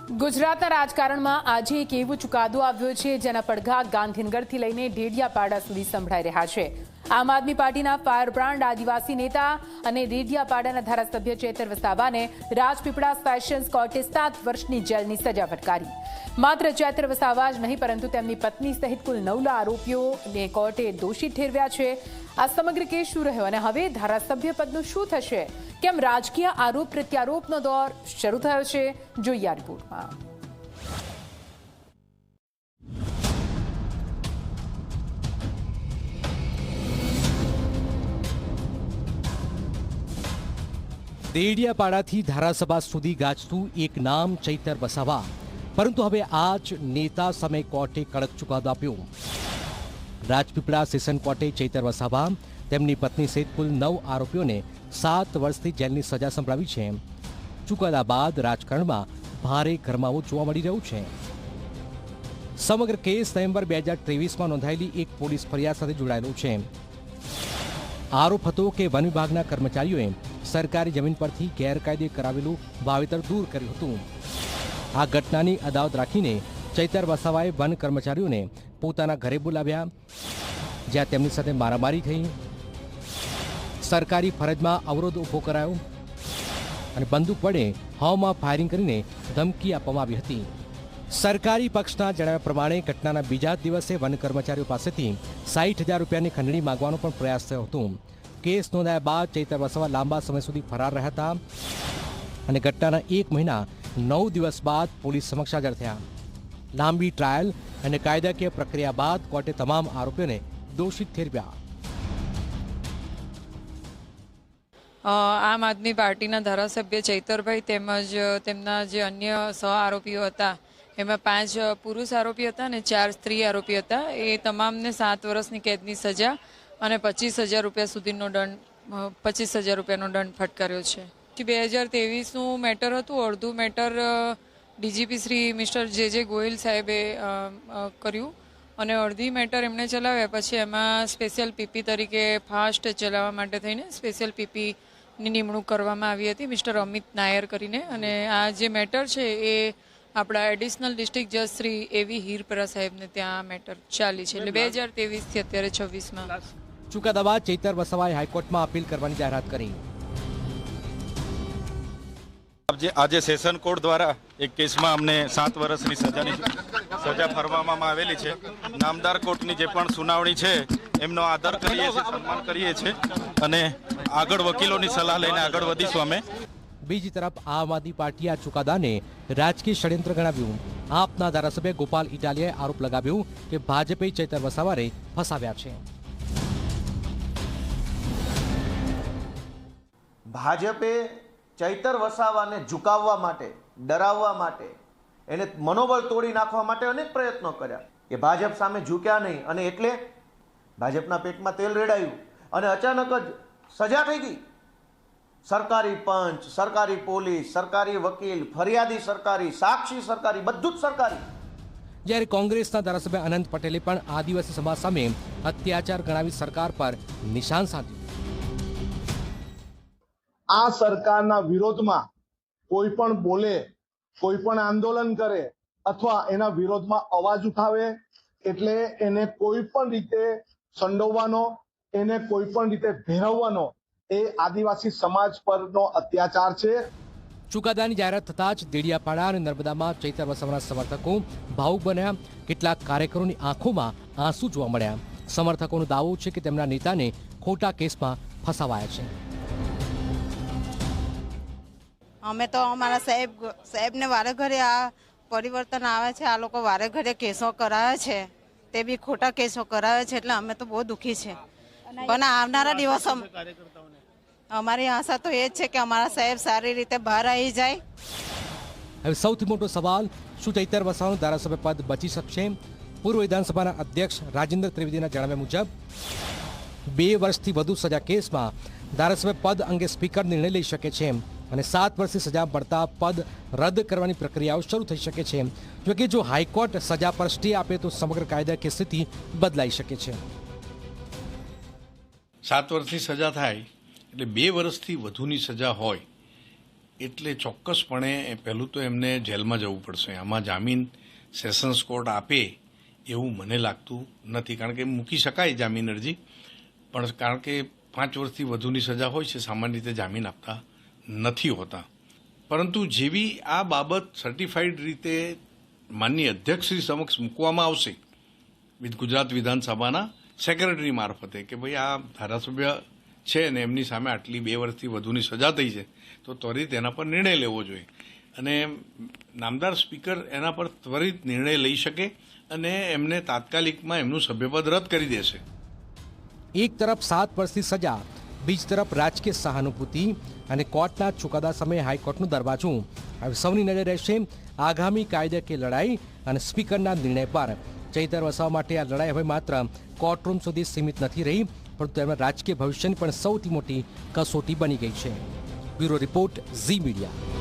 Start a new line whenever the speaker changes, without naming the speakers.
ગુજરાતના રાજકારણમાં આજે એક એવો ચુકાદો આવ્યો છે જેના પડઘા ગાંધીનગરથી લઈને ડેડિયાપાડા સુધી સંભળાઈ રહ્યા છે। આમ આદમી પાર્ટીના ફાયરબ્રાન્ડ આદિવાસી નેતા અને ડેડિયાપાડાના ધારાસભ્ય ચેતર વસાવાને રાજપીપળા સેશન્સ કોર્ટે 7 વર્ષની જેલની સજા ફટકારી। માત્ર ચેતર વસાવા જ નહીં પરંતુ તેમની પત્ની સહિત કુલ 9 આરોપીઓને કોર્ટે દોષિત ઠેરવ્યા છે। આ સમગ્ર કેસ શું રહ્યો અને હવે ધારાસભ્ય પદનું શું થશે? કેમ રાજકીય આરોપ પ્રત્યારોપનો દોર શરૂ થયો છે? જોઈએ આ રિપોર્ટમાં।
ડેડિયાપાડાથી ધારાસભા સુધી ગાજતું એક નામ ચૈતર વસાવા, પરંતુ હવે આ જ નેતા સામે કોર્ટે કડક ચુકાદો આપ્યો। રાજપીપળા સેશન કોર્ટે ચૈતર વસાવા તેમની પત્ની સહિત કુલ 9 આરોપીઓને 7 વર્ષથી જેલની સજા સંભળાવી છે। ચુકાદા બાદ રાજકારણમાં ભારે ગરમાવો જોવા મળી રહ્યો છે। સમગ્ર કેસ નવેમ્બર 2023માં નોંધાયેલી એક પોલીસ ફરિયાદ સાથે જોડાયેલો છે। આરોપ હતો કે વન વિભાગના કર્મચારીઓએ સરકારી જમીન પરથી ગેરકાયદે કરાવેલું વાવેતર દૂર કર્યું હતું। આ ઘટનાની અદાવત રાખીને ચૈતર વસાવાએ વન કર્મચારીઓને પોતાના ઘરે બોલાવ્યા, જ્યાં તેમની સાથે મારામારી થઈ, સરકારી ફરજમાં અવરોધ ઊભો કરાયો અને બંદૂક વડે હવામાં ફાયરિંગ કરીને ધમકી આપવામાં આવી હતી। સરકારી પક્ષના જણાવ્યા પ્રમાણે ઘટનાના બીજા જ દિવસે વન કર્મચારીઓ પાસેથી 60,000 રૂપિયાની ખંડણી માંગવાનો પણ પ્રયાસ થયો હતો। કેસ નોંધાયા બાદ ચૈતર વસાવા લાંબા સમય સુધી ફરાર રહ્યા હતા અને ઘટનાના 1 મહિના 9 દિવસ બાદ પોલીસ સમક્ષ હાજર થયા। લાંબી ટ્રાયલ અને કાયદાકીય પ્રક્રિયા બાદ કોર્ટે તમામ આરોપીઓને દોષિત ઠેરવ્યા।
આમ આદમી પાર્ટીના ધારાસભ્ય ચૈતરભાઈ તેમજ તેમના જે અન્ય સહ આરોપીઓ હતા, એમાં 5 પુરુષ આરોપી હતા અને 4 સ્ત્રી આરોપી હતા। એ તમામને 7 વર્ષની કેદની સજા અને 25,000 રૂપિયા સુધીનો દંડ 25,000 રૂપિયાનો દંડ ફટકાર્યો છે। 2023નું મેટર હતું। અડધું મેટર ડીજીપી શ્રી મિસ્ટર જે ગોયલ સાહેબે કર્યું અને અડધી મેટર એમણે ચલાવ્યા। પછી એમાં સ્પેશિયલ પીપી તરીકે ફાસ્ટ ચલાવવા માટે થઈને સ્પેશિયલ પીપીની નિમણૂક કરવામાં આવી હતી, મિસ્ટર અમિત નાયર કરીને। અને આ જે મેટર છે એ આપણા એડિશનલ ડિસ્ટ્રિક્ટ જજ શ્રી એવી હીરપરા સાહેબને ત્યાં મેટર ચાલી છે, એટલે 2023થી અત્યારે 26માં।
ચુકાદા બાદ ચૈતર વસાવાએ હાઈકોર્ટમાં અપીલ કરવાની જાહેરાત કરી।
આજે સેશન કોર્ટ દ્વારા એક કેસમાં અમને 7 વર્ષની સજા ફરવામાં આવેલી છે। નામદાર કોર્ટની જે પણ સુનાવણી છે એમનો આદર કરીએ છીએ, સન્માન કરીએ છીએ અને આગળ વકીલોની સલાહ લઈને આગળ વધીશું અમે।
બીજી તરફ આમ આદમી પાર્ટીએ આ ચુકાદાને રાજકીય ષડયંત્ર ગણાવ્યું। આપના ધારાસભ્ય ગોપાલ ઇટાલિયાએ આરોપ લગાવ્યો કે ભાજપે ચૈતર વસાવાને ફસાવ્યા છે।
ભાજપે ચૈતર વસાવાને ઝુકાવવા માટે, ડરાવવા માટે, એને મનોબળ તોડી નાખવા માટે અનેક પ્રયત્નો કર્યા। એ ભાજપ સામે ઝૂક્યા નહીં અને એટલે ભાજપના પેટમાં તેલ રેડાયું અને અચાનક જ સજા થઈ ગઈ। સરકારી પંચ, સરકારી પોલીસ, સરકારી વકીલ, ફરિયાદી સરકારી, સાક્ષી સરકારી, બધું જ સરકારી।
જ્યારે કોંગ્રેસના ધારાસભ્ય અનંત પટેલે પણ આદિવાસી સમાજ સામે અત્યાચાર ગણાવી સરકાર પર નિશાન સાધ્યું।
આ સરકારના વિરોધમાં કોઈ પણ બોલે, કોઈ પણ આંદોલન કરે અથવા એના વિરોધમાં અવાજ ઉઠાવે એટલે એને કોઈ પણ રીતે સંડોવવાનો, એને કોઈ પણ રીતે ભેરવવાનો એ આદિવાસી સમાજ પરનો અત્યાચાર છે।
ચુકાદાની જાહેરાત થતાં જ ડેડિયાપાડા અને નર્મદામાં ચૈતર વસાવાના સમર્થકો ભાવુક બન્યા। કેટલાક કાર્યકરોની આંખોમાં આંસુ જોવા મળ્યા। સમર્થકોનો દાવો છે કે તેમના નેતાને ખોટા કેસમાં ફસાવાયા છે।
અમે તો અમારા સાહેબને વારે ઘરે આ પરિવર્તન આવે છે, આ લોકો વારે ઘરે કેસો કરાવે છે, તે બી ખોટા કેસો કરાવે છે, એટલે અમે તો બહુ દુઃખી છે। પણ આવનારા દિવસો અમારી આશા તો એ જ છે કે અમારા સાહેબ સારી રીતે બહાર આવી જાય।
હવે સૌથી મોટો સવાલ, શું ચૈતર વસાવાનું ધારાસભ્ય પદ બચી શકશે? પૂર્વ વિધાનસભાના અધ્યક્ષ રાજેન્દ્ર ત્રિવેદીના જણાવ્યા મુજબ 2 વર્ષથી વધુ સજા કેસમાં ધારાસભ્ય પદ અંગે સ્પીકર નિર્ણય લઈ શકે છે અને 7 વર્ષની સજા પડતા પદ રદ કરવાની પ્રક્રિયાઓ શરૂ થઈ શકે છે। જોકે જો હાઈકોર્ટ સજા પર સ્ટે આપે તો સમગ્ર કાયદાકીય સ્થિતિ બદલાઈ શકે છે।
7 વર્ષની સજા થાય એટલે 2 વર્ષથી વધુની સજા હોય એટલે ચોક્કસપણે પહેલું તો એમને જેલમાં જવું પડશે. આમાં જામીન સેશન્સ કોર્ટ આપે એવું મને લાગતું નથી, કારણ કે મૂકી શકાય જામીન અરજી, પણ કારણ કે 5 વર્ષથી વધુની સજા હોય છે, સામાન્ય રીતે જામીન આપતા નથી હોતા. પરંતુ જેવી આ બાબત સર્ટિફાઈડ રીતે માનનીય અધ્યક્ષશ્રી સમક્ષ મૂકવામાં આવશે ગુજરાત વિધાનસભાના સેક્રેટરી મારફતે કે ભાઈ આ ધારાસભ્ય છે ને એમની સામે આટલી 2 વર્ષથી વધુની સજા થઈ છે, તો ત્વરિત એના પર નિર્ણય લેવો જોઈએ અને નામદાર સ્પીકર એના પર ત્વરિત નિર્ણય લઈ શકે અને એમને તાત્કાલિકમાં એમનું સભ્યપદ રદ કરી દેશે.
એક તરફ 7 વર્ષની સજા, બીજી તરફ રાજકીય સહાનુભૂતિ અને કોર્ટના ચુકાદા સમયે હાઈકોર્ટનું દરવાજું. હવે સૌની નજર રહેશે આગામી કાયદાકીય લડાઈ અને સ્પીકરના નિર્ણય પર. ચૈતર વસાવા માટે આ લડાઈ હવે માત્ર કોર્ટરૂમ સુધી સીમિત નથી રહી, પરંતુ તેમના રાજકીય ભવિષ્યની પણ સૌથી મોટી કસોટી બની ગઈ છે. Bureau report, Zee media.